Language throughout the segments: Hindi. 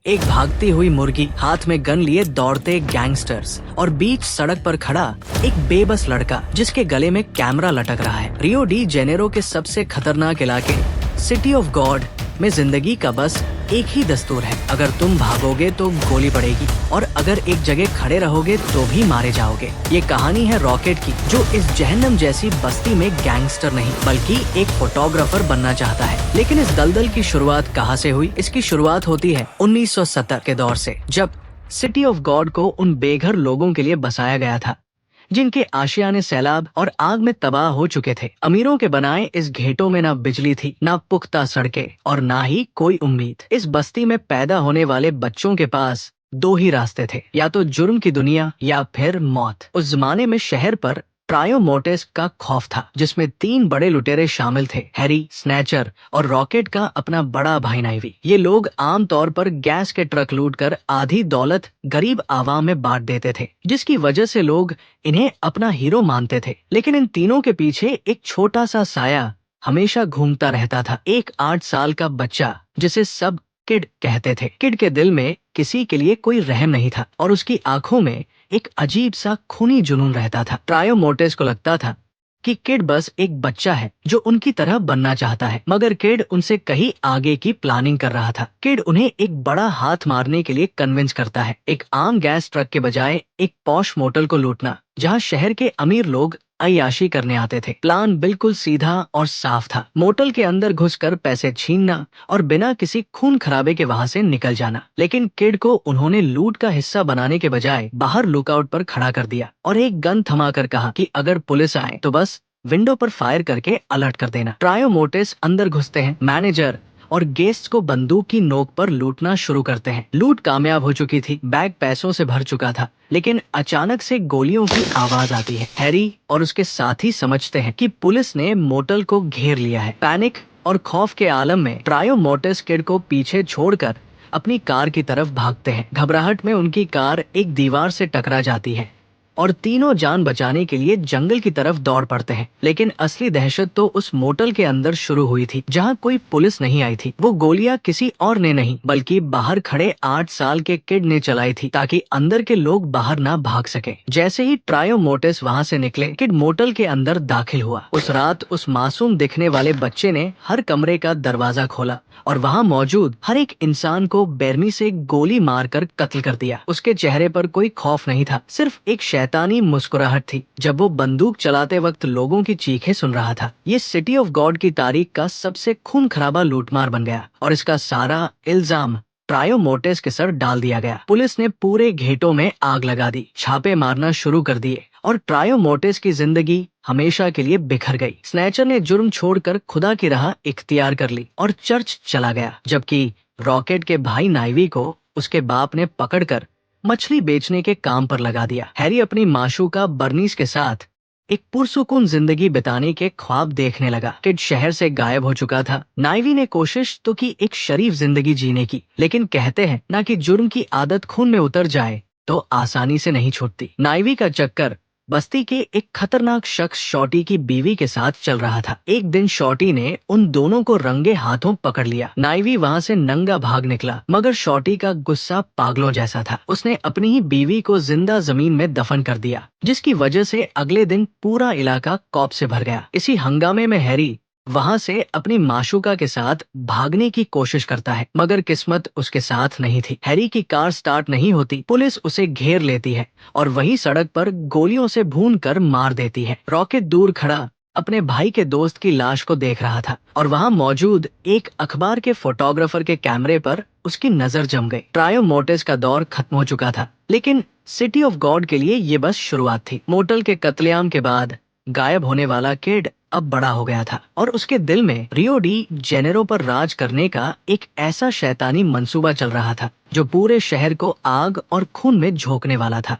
एक भागती हुई मुर्गी, हाथ में गन लिए दौड़ते गैंगस्टर्स और बीच सड़क पर खड़ा एक बेबस लड़का जिसके गले में कैमरा लटक रहा है। रियो डी जेनेरो के सबसे खतरनाक इलाके सिटी ऑफ गॉड में जिंदगी का बस एक ही दस्तूर है, अगर तुम भागोगे तो गोली पड़ेगी और अगर एक जगह खड़े रहोगे तो भी मारे जाओगे। ये कहानी है रॉकेट की, जो इस जहन्नम जैसी बस्ती में गैंगस्टर नहीं बल्कि एक फोटोग्राफर बनना चाहता है। लेकिन इस दलदल की शुरुआत कहाँ से हुई? इसकी शुरुआत होती है 1970 के दौर से, जब सिटी ऑफ गॉड को उन बेघर लोगों के लिए बसाया गया था जिनके आशियाने सैलाब और आग में तबाह हो चुके थे। अमीरों के बनाए इस घेटों में ना बिजली थी, ना पुख्ता सड़कें और ना ही कोई उम्मीद। इस बस्ती में पैदा होने वाले बच्चों के पास दो ही रास्ते थे, या तो जुर्म की दुनिया या फिर मौत। उस जमाने में शहर पर ट्रायो मोर्टेस का खौफ था, जिसमें 3 बड़े लुटेरे शामिल थे, हैरी, स्नैचर और रॉकेट का अपना बड़ा भाई नाइवी। ये लोग आमतौर पर गैस के ट्रक लूटकर आधी दौलत गरीब आवाम में बांट देते थे, जिसकी वजह से लोग इन्हें अपना हीरो मानते थे। लेकिन इन तीनों के पीछे एक छोटा सा साया हमेशा घूमता रहता था, एक 8 साल का बच्चा जिसे सब किड कहते थे। किड के दिल में किसी के लिए कोई रहम नहीं था और उसकी आंखों में एक अजीब सा खूनी जुनून रहता था। ट्रायो मोर्टेस को लगता था कि किड बस एक बच्चा है जो उनकी तरह बनना चाहता है, मगर किड उनसे कहीं आगे की प्लानिंग कर रहा था। किड उन्हें एक बड़ा हाथ मारने के लिए कन्विंस करता है, एक आम गैस ट्रक के बजाय एक पॉश मोटल को लूटना जहां शहर के अमीर लोग अय्याशी करने आते थे। प्लान बिल्कुल सीधा और साफ था, मोटल के अंदर घुसकर पैसे छीनना और बिना किसी खून खराबे के वहां से निकल जाना। लेकिन किड को उन्होंने लूट का हिस्सा बनाने के बजाय बाहर लुकआउट पर खड़ा कर दिया और एक गन थमाकर कहा कि अगर पुलिस आए तो बस विंडो पर फायर करके अलर्ट कर देना। ट्रायो मोर्टेस अंदर घुसते हैं, मैनेजर और गेस्ट को बंदूक की नोक पर लूटना शुरू करते हैं। लूट कामयाब हो चुकी थी, बैग पैसों से भर चुका था, लेकिन अचानक से गोलियों की आवाज आती है। हैरी और उसके साथी समझते हैं कि पुलिस ने मोटल को घेर लिया है। पैनिक और खौफ के आलम में ट्रायो मोर्टेस किड को पीछे छोड़कर अपनी कार की तरफ भागते हैं। घबराहट में उनकी कार एक दीवार से टकरा जाती है और तीनों जान बचाने के लिए जंगल की तरफ दौड़ पड़ते हैं। लेकिन असली दहशत तो उस मोटल के अंदर शुरू हुई थी, जहां कोई पुलिस नहीं आई थी। वो गोलियां किसी और ने नहीं बल्कि बाहर खड़े 8 साल के किड ने चलाई थी, ताकि अंदर के लोग बाहर ना भाग सके। जैसे ही ट्रायो मोर्टेस वहां से निकले, किड मोटल के अंदर दाखिल हुआ। उस रात उस मासूम दिखने वाले बच्चे ने हर कमरे का दरवाजा खोला और वहां मौजूद हर एक इंसान को बेरमी से गोली मारकर कत्ल कर दिया। उसके चेहरे पर कोई खौफ नहीं था, सिर्फ एक शैतानी मुस्कुराहट थी जब वो बंदूक चलाते वक्त लोगों की चीखें सुन रहा था। ये सिटी ऑफ गॉड की तारीख का सबसे खून खराबा लूटमार बन गया और इसका सारा इल्जाम ट्रायो मोर्टेस के सर डाल दिया गया। पुलिस ने पूरे घेटों में आग लगा दी, छापे मारना शुरू कर दिए और ट्रायो मोर्टेस की जिंदगी हमेशा के लिए बिखर गई। स्नैचर ने जुर्म छोड़कर खुदा की राह इख्तियार कर ली और चर्च चला गया, जबकि रॉकेट के भाई नाइवी को उसके बाप ने पकड़कर मछली बेचने के काम पर लगा दिया। हैरी अपनी माशूका बर्नीस के साथ एक पुरसुकून जिंदगी बिताने के ख्वाब देखने लगा। किड शहर से गायब हो चुका था। नाइवी ने कोशिश तो की एक शरीफ जिंदगी जीने की, लेकिन कहते हैं ना कि जुर्म की आदत खून में उतर जाए तो आसानी से नहीं छूटती। नाइवी का चक्कर बस्ती के एक खतरनाक शख्स शॉटी की बीवी के साथ चल रहा था। एक दिन शॉटी ने उन दोनों को रंगे हाथों पकड़ लिया। नाइवी वहां से नंगा भाग निकला, मगर शॉटी का गुस्सा पागलों जैसा था। उसने अपनी ही बीवी को जिंदा जमीन में दफन कर दिया, जिसकी वजह से अगले दिन पूरा इलाका कौप से भर गया। इसी हंगामे में हैरी वहां से अपनी माशूका के साथ भागने की कोशिश करता है, मगर किस्मत उसके साथ नहीं थी। हैरी की कार स्टार्ट नहीं होती, पुलिस उसे घेर लेती है और वही सड़क पर गोलियों से भून कर मार देती है। रॉकेट दूर खड़ा अपने भाई के दोस्त की लाश को देख रहा था और वहां मौजूद एक अखबार के फोटोग्राफर के कैमरे पर उसकी नजर जम गई। ट्रायो मोर्टेस का दौर खत्म हो चुका था, लेकिन सिटी ऑफ गॉड के लिए ये बस शुरुआत थी। मोटल के कत्लेआम के बाद गायब होने वाला किड अब बड़ा हो गया था और उसके दिल में रियो डी जेनेरो पर राज करने का एक ऐसा शैतानी मंसूबा चल रहा था जो पूरे शहर को आग और खून में झोंकने वाला था।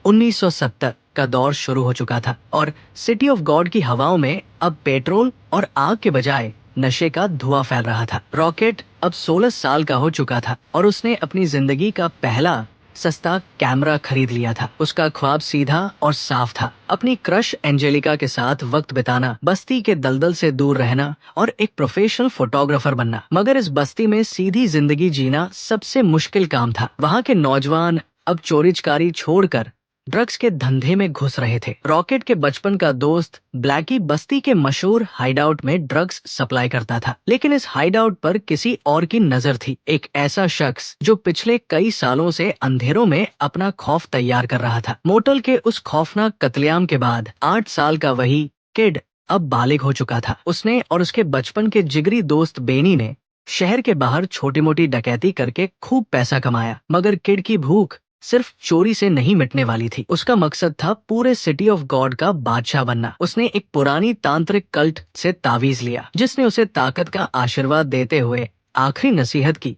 1970 का दौर शुरू हो चुका था और सिटी ऑफ गॉड की हवाओं में अब पेट्रोल और आग के बजाय नशे का धुआं फैल रहा था। रॉकेट अब 16 साल का हो चुका था और उसने अपनी जिंदगी का पहला सस्ता कैमरा खरीद लिया था। उसका ख्वाब सीधा और साफ था, अपनी क्रश एंजेलिका के साथ वक्त बिताना, बस्ती के दलदल से दूर रहना और एक प्रोफेशनल फोटोग्राफर बनना। मगर इस बस्ती में सीधी जिंदगी जीना सबसे मुश्किल काम था। वहाँ के नौजवान अब चोरी चकारी छोड़कर ड्रग्स के धंधे में घुस रहे थे। रॉकेट के बचपन का दोस्त ब्लैकी बस्ती के मशहूर हाइडआउट में ड्रग्स सप्लाई करता था, लेकिन इस हाइडआउट पर किसी और की नजर थी। एक ऐसा शख्स जो पिछले कई सालों से अंधेरों में अपना खौफ तैयार कर रहा था। मोटल के उस खौफनाक कत्लेआम के बाद 8 साल का वही किड अब बालिग हो चुका था। उसने और उसके बचपन के जिगरी दोस्त बेनी ने शहर के बाहर छोटी मोटी डकैती करके खूब पैसा कमाया। मगर किड की भूख सिर्फ चोरी से नहीं मिटने वाली थी। उसका मकसद था पूरे सिटी ऑफ गॉड का बादशाह बनना। उसने एक पुरानी तांत्रिक कल्ट से तावीज लिया, जिसने उसे ताकत का आशीर्वाद देते हुए आखिरी नसीहत की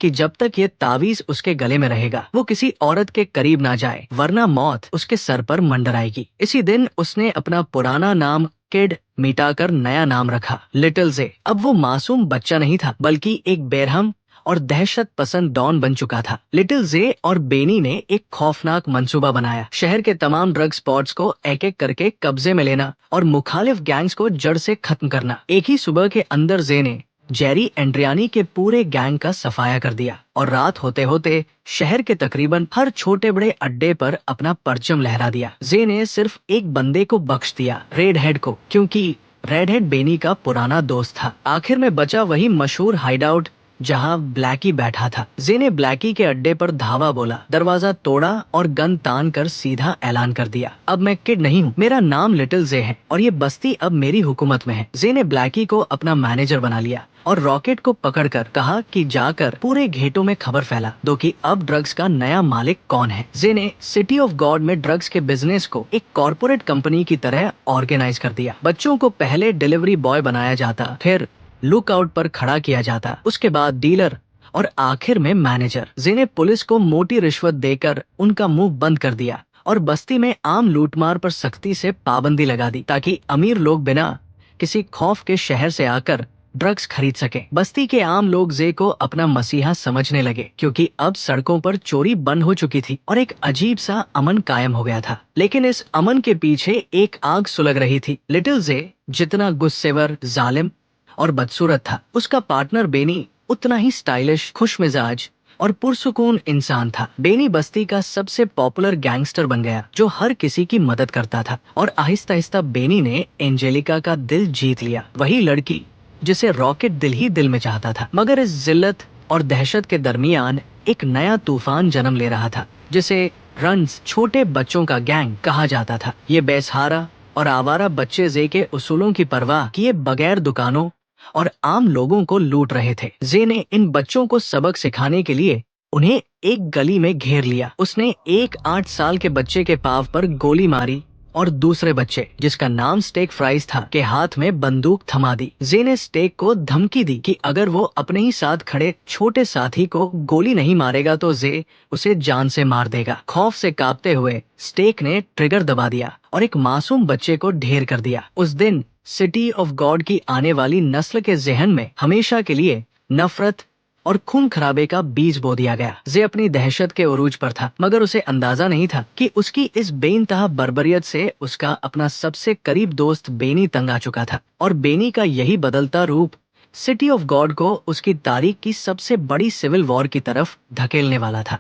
कि जब तक ये तावीज उसके गले में रहेगा वो किसी औरत के करीब ना जाए, वरना मौत उसके सर पर मंडराएगी। इसी दिन उसने अपना पुराना नाम किड मिटाकर नया नाम रखा, लिटिल जे। अब वो मासूम बच्चा नहीं था, बल्कि एक बेरहम और दहशत पसंद डॉन बन चुका था। लिटिल जे और बेनी ने एक खौफनाक मंसूबा बनाया, शहर के तमाम ड्रग स्पॉट्स को एक एक करके कब्जे में लेना और मुखालिफ गैंग्स को जड़ से खत्म करना। एक ही सुबह के अंदर जे ने जेरी एंड्रियानी के पूरे गैंग का सफाया कर दिया और रात होते होते शहर के तकरीबन हर छोटे बड़े अड्डे पर अपना परचम लहरा दिया। जे ने सिर्फ एक बंदे को बख्श दिया, रेड हेड को, क्योंकि रेड हेड बेनी का पुराना दोस्त था। आखिर में बचा वही मशहूर हाइडआउट जहां ब्लैकी बैठा था। जे ने ब्लैकी के अड्डे पर धावा बोला, दरवाजा तोड़ा और गन तान कर सीधा ऐलान कर दिया, अब मैं किड नहीं हूँ, मेरा नाम लिटिल जे है और ये बस्ती अब मेरी हुकूमत में है। जे ने ब्लैकी को अपना मैनेजर बना लिया और रॉकेट को पकड़कर कहा कि जाकर पूरे घेटों में खबर फैला दो कि अब ड्रग्स का नया मालिक कौन है। जे ने सिटी ऑफ गॉड में ड्रग्स के बिजनेस को एक कॉर्पोरेट कंपनी की तरह ऑर्गेनाइज कर दिया। बच्चों को पहले डिलीवरी बॉय बनाया जाता, फिर लुकआउट पर खड़ा किया जाता, उसके बाद डीलर और आखिर में मैनेजर। जे ने पुलिस को मोटी रिश्वत देकर उनका मुंह बंद कर दिया और बस्ती में आम लूटमार पर सख्ती से पाबंदी लगा दी, ताकि अमीर लोग बिना किसी खौफ के शहर से आकर ड्रग्स खरीद सके। बस्ती के आम लोग जे को अपना मसीहा समझने लगे, क्योंकि अब सड़कों पर चोरी बंद हो चुकी थी और एक अजीब सा अमन कायम हो गया था। लेकिन इस अमन के पीछे एक आग सुलग रही थी। लिटिल जे जितना गुस्सेवर, जालिम और बदसूरत था, उसका पार्टनर बेनी उतना ही स्टाइलिश, खुश मिजाज और पुरसुकून इंसान था। बेनी बस्ती का सबसे पॉपुलर गैंगस्टर बन गया, जो हर किसी की मदद करता था और आहिस्ता आहिस्ता बेनी ने एंजेलिका का दिल जीत लिया, वही लड़की जिसे रॉकेट दिल ही दिल में चाहता था। मगर इस जिल्लत और दहशत के दरमियान एक नया तूफान जन्म ले रहा था, जिसे रंस, छोटे बच्चों का गैंग कहा जाता था। ये बेसहारा और आवारा बच्चे जे के उसूलों की परवाह किए बगैर दुकानों और आम लोगों को लूट रहे थे। जे ने इन बच्चों को सबक सिखाने के लिए उन्हें एक गली में घेर लिया। उसने एक 8 साल के बच्चे के पाव पर गोली मारी और दूसरे बच्चे, जिसका नाम स्टेक फ्राइज था, के हाथ में बंदूक थमा दी। जे ने स्टेक को धमकी दी कि अगर वो अपने ही साथ खड़े छोटे साथी को गोली नहीं मारेगा तो जे उसे जान से मार देगा। खौफ से कांपते हुए स्टेक ने ट्रिगर दबा दिया और एक मासूम बच्चे को ढेर कर दिया। उस दिन सिटी ऑफ गॉड की आने वाली नस्ल के जहन में हमेशा के लिए नफरत और खून खराबे का बीज बो दिया गया। जे अपनी दहशत के उरूज पर था, मगर उसे अंदाजा नहीं था कि उसकी इस बेइंतहा बर्बरियत से उसका अपना सबसे करीब दोस्त बेनी तंग आ चुका था और बेनी का यही बदलता रूप सिटी ऑफ गॉड को उसकी तारीख की सबसे बड़ी सिविल वॉर की तरफ धकेलने वाला था।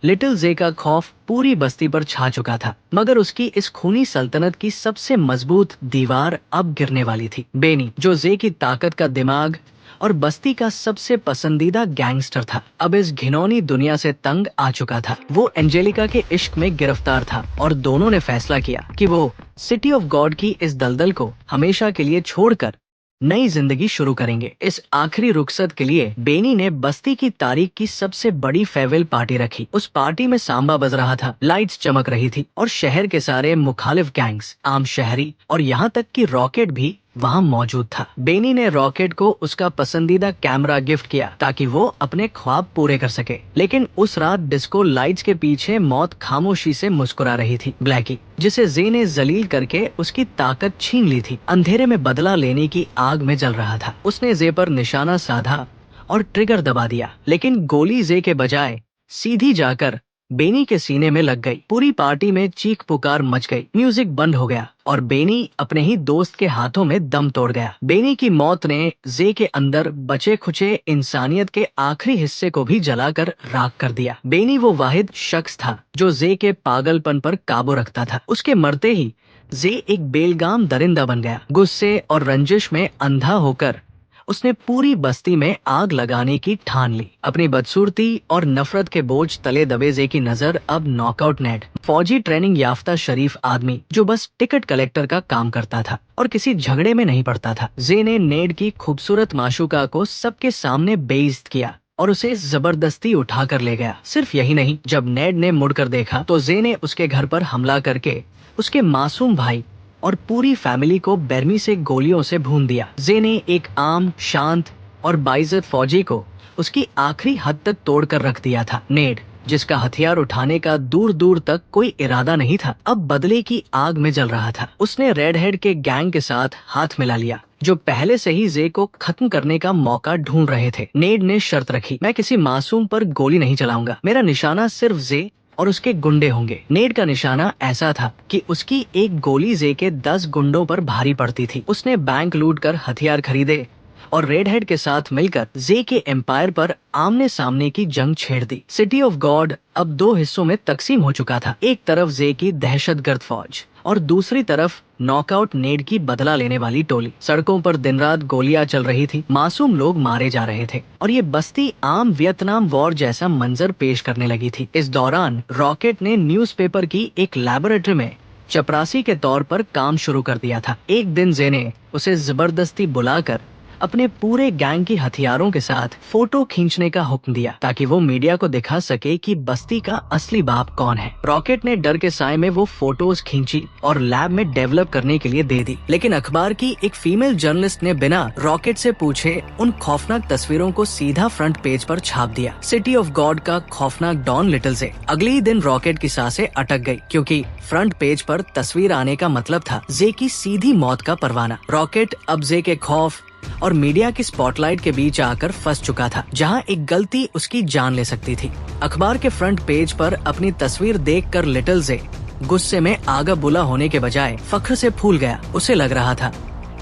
लिटिल जे का खौफ पूरी बस्ती पर छा चुका था, मगर उसकी इस खूनी सल्तनत की सबसे मजबूत दीवार अब गिरने वाली थी। बेनी, जो जे की ताकत का दिमाग और बस्ती का सबसे पसंदीदा गैंगस्टर था, अब इस घिनौनी दुनिया से तंग आ चुका था। वो एंजेलिका के इश्क में गिरफ्तार था और दोनों ने फैसला किया कि वो सिटी ऑफ गॉड की इस दलदल को हमेशा के लिए छोड़कर नई जिंदगी शुरू करेंगे। इस आखिरी रुखसत के लिए बेनी ने बस्ती की तारीख की सबसे बड़ी फेयरवेल पार्टी रखी। उस पार्टी में सांबा बज रहा था, लाइट्स चमक रही थी और शहर के सारे मुखालिफ गैंग्स, आम शहरी और यहाँ तक कि रॉकेट भी वहाँ मौजूद था। बेनी ने रॉकेट को उसका पसंदीदा कैमरा गिफ्ट किया ताकि वो अपने ख्वाब पूरे कर सके, लेकिन उस रात डिस्को लाइट्स के पीछे मौत खामोशी से मुस्कुरा रही थी। ब्लैकी, जिसे जे ने जलील करके उसकी ताकत छीन ली थी, अंधेरे में बदला लेने की आग में जल रहा था। उसने जे पर निशाना साधा और ट्रिगर दबा दिया, लेकिन गोली जे के बजाय सीधी जाकर बेनी के सीने में लग गई। पूरी पार्टी में चीख पुकार मच गई, म्यूजिक बंद हो गया और बेनी अपने ही दोस्त के हाथों में दम तोड़ गया। बेनी की मौत ने जे के अंदर बचे खुचे इंसानियत के आखिरी हिस्से को भी जलाकर राख कर दिया। बेनी वो वाहिद शख्स था जो जे के पागलपन पर काबू रखता था। उसके मरते ही जे एक बेलगाम दरिंदा बन गया। गुस्से और रंजिश में अंधा होकर उसने पूरी बस्ती में आग लगाने की ठान ली। अपनी बदसूरती और नफरत के बोझ तले दबे जे की नजर अब नॉकआउट नेड, फौजी ट्रेनिंग याफ्ता शरीफ आदमी जो बस टिकट कलेक्टर का काम करता था और किसी झगड़े में नहीं पड़ता था। जे ने नेड की खूबसूरत माशूका को सबके सामने बेइज्जत किया और उसे जबरदस्ती उठाकर ले गया। सिर्फ यही नहीं, जब नेड ने मुड़कर देखा तो जे ने उसके घर पर हमला करके उसके मासूम भाई और पूरी फैमिली को बेरमी से गोलियों से भून दिया। जे ने एक आम, शांत और बाइज्जत फौजी को उसकी आखिरी हद तक तोड़कर रख दिया था। नेड, जिसका हथियार उठाने का दूर दूर तक कोई इरादा नहीं था, अब बदले की आग में जल रहा था। उसने रेड हेड के गैंग के साथ हाथ मिला लिया जो पहले से ही जे को खत्म करने का मौका ढूंढ रहे थे। नेड ने शर्त रखी, मैं किसी मासूम पर गोली नहीं चलाऊंगा, मेरा निशाना सिर्फ जे और उसके गुंडे होंगे। नेड का निशाना ऐसा था कि उसकी एक गोली जे के 10 गुंडों पर भारी पड़ती थी। उसने बैंक लूट कर हथियार खरीदे और रेड हेड के साथ मिलकर जे के एम्पायर पर आमने सामने की जंग छेड़ दी। सिटी ऑफ गॉड अब 2 हिस्सों में तकसीम हो चुका था। एक तरफ जे की दहशतगर्द फौज और दूसरी तरफ नॉकआउट नेड की बदला लेने वाली टोली। सड़कों पर दिन रात गोलियां चल रही थी, मासूम लोग मारे जा रहे थे और ये बस्ती आम वियतनाम वॉर जैसा मंजर पेश करने लगी थी। इस दौरान रॉकेट ने न्यूज़पेपर की एक लैबोरेटरी में चपरासी के तौर पर काम शुरू कर दिया था। एक दिन जे ने उसे जबरदस्ती बुलाकर अपने पूरे गैंग की हथियारों के साथ फोटो खींचने का हुक्म दिया ताकि वो मीडिया को दिखा सके कि बस्ती का असली बाप कौन है। रॉकेट ने डर के साए में वो फोटोज खींची और लैब में डेवलप करने के लिए दे दी, लेकिन अखबार की एक फीमेल जर्नलिस्ट ने बिना रॉकेट से पूछे उन खौफनाक तस्वीरों को सीधा फ्रंट पेज पर छाप दिया। सिटी ऑफ गॉड का खौफनाक डॉन लिटिल जे। अगले ही दिन रॉकेट की सांसें अटक गई क्योंकि फ्रंट पेज पर तस्वीर आने का मतलब था जे की सीधी मौत का परवाना। रॉकेट अब जे के खौफ और मीडिया की स्पॉटलाइट के बीच आकर फंस चुका था, जहां एक गलती उसकी जान ले सकती थी। अखबार के फ्रंट पेज पर अपनी तस्वीर देखकर लिटिल जे गुस्से में आगा बुला होने के बजाय फख्र से फूल गया। उसे लग रहा था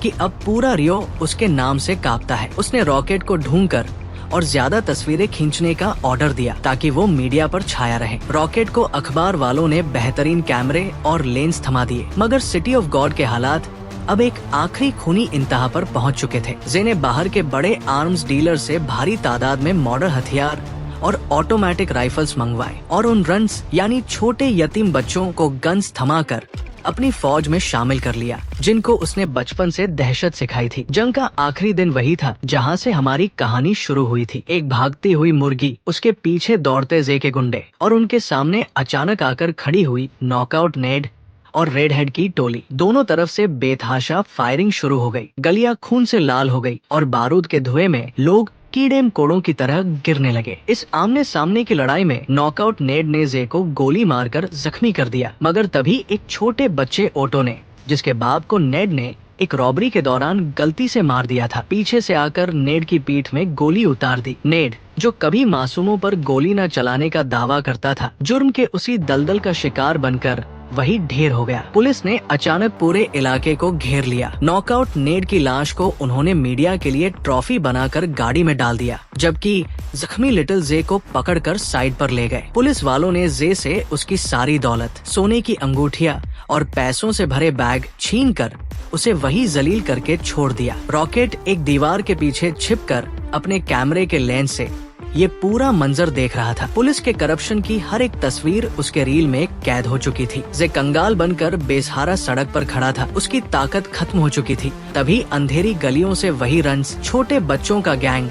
कि अब पूरा रियो उसके नाम से कांपता है। उसने रॉकेट को ढूंढकर और ज्यादा तस्वीरें खींचने का ऑर्डर दिया ताकि वो मीडिया पर छाया रहे। रॉकेट को अखबार वालों ने बेहतरीन कैमरे और लेंस थमा दिए, मगर सिटी ऑफ गॉड के हालात अब एक आखिरी खूनी इंतहा पर पहुंच चुके थे। जे ने बाहर के बड़े आर्म्स डीलर से भारी तादाद में मॉडर्न हथियार और ऑटोमेटिक राइफल्स मंगवाए और उन रन्स यानी छोटे यतीम बच्चों को गन्स थमाकर अपनी फौज में शामिल कर लिया, जिनको उसने बचपन से दहशत सिखाई थी। जंग का आखिरी दिन वही था जहां से हमारी कहानी शुरू हुई थी। एक भागती हुई मुर्गी, उसके पीछे दौड़ते जे के गुंडे और उनके सामने अचानक आकर खड़ी हुई नॉकआउट नेड और रेड हेड की टोली। दोनों तरफ से बेतहाशा फायरिंग शुरू हो गई। गलियां खून से लाल हो गई और बारूद के धुएं में लोग कीड़े मकोड़ों की तरह गिरने लगे। इस आमने सामने की लड़ाई में नॉकआउट नेड ने जे को गोली मारकर जख्मी कर दिया, मगर तभी एक छोटे बच्चे ओटो ने, जिसके बाप को नेड ने एक रॉबरी के दौरान गलती से मार दिया था, पीछे से आकर नेड की पीठ में गोली उतार दी। नेड, जो कभी मासूमों पर गोली न चलाने का दावा करता था, जुर्म के उसी दलदल का शिकार बनकर वही ढेर हो गया। पुलिस ने अचानक पूरे इलाके को घेर लिया। नॉकआउट नेड की लाश को उन्होंने मीडिया के लिए ट्रॉफी बनाकर गाड़ी में डाल दिया, जबकि जख्मी लिटिल जे को पकड़कर साइड पर ले गए। पुलिस वालों ने जे से उसकी सारी दौलत, सोने की अंगूठियां और पैसों से भरे बैग छीनकर उसे वही जलील करके छोड़ दिया। रॉकेट एक दीवार के पीछे छिपकर अपने कैमरे के लेंस से ये पूरा मंजर देख रहा था। पुलिस के करप्शन की हर एक तस्वीर उसके रील में कैद हो चुकी थी। जे कंगाल बनकर बेसहारा सड़क पर खड़ा था, उसकी ताकत खत्म हो चुकी थी। तभी अंधेरी गलियों से वही रन्स, छोटे बच्चों का गैंग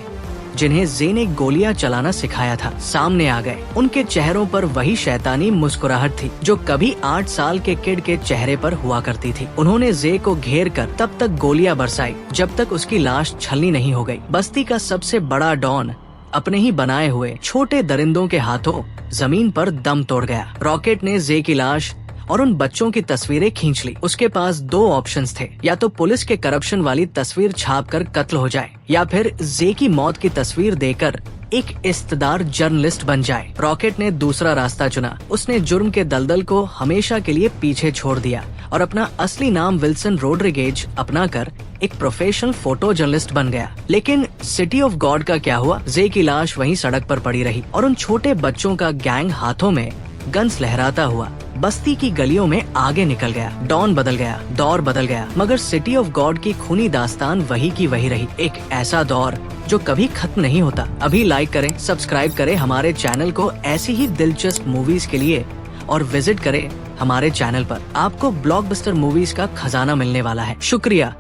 जिन्हें जे ने गोलियां चलाना सिखाया था सामने आ गए। उनके चेहरों पर वही शैतानी मुस्कुराहट थी जो कभी 8 साल के किड के चेहरे पर हुआ करती थी। उन्होंने जे को घेर कर तब तक गोलियां बरसाई जब तक उसकी लाश छलनी नहीं हो गई। बस्ती का सबसे बड़ा डॉन अपने ही बनाए हुए छोटे दरिंदों के हाथों जमीन पर दम तोड़ गया। रॉकेट ने जे की लाश और उन बच्चों की तस्वीरें खींच ली। उसके पास 2 ऑप्शंस थे, या तो पुलिस के करप्शन वाली तस्वीर छापकर कत्ल हो जाए या फिर जे की मौत की तस्वीर देकर एक इज्तदार जर्नलिस्ट बन जाए। रॉकेट ने दूसरा रास्ता चुना। उसने जुर्म के दलदल को हमेशा के लिए पीछे छोड़ दिया और अपना असली नाम विल्सन रोड्रिगेज अपनाकर एक प्रोफेशनल फोटो जर्नलिस्ट बन गया। लेकिन सिटी ऑफ गॉड का क्या हुआ? जे की लाश वहीं सड़क पर पड़ी रही और उन छोटे बच्चों का गैंग हाथों में गन्स लहराता हुआ बस्ती की गलियों में आगे निकल गया। डॉन बदल गया, दौर बदल गया, मगर सिटी ऑफ गॉड की खूनी दास्तान वही की वही रही। एक ऐसा दौर जो कभी खत्म नहीं होता। अभी लाइक करें, सब्सक्राइब करें हमारे चैनल को ऐसी ही दिलचस्प मूवीज के लिए और विजिट करें हमारे चैनल पर। आपको ब्लॉकबस्टर मूवीज का खजाना मिलने वाला है। शुक्रिया।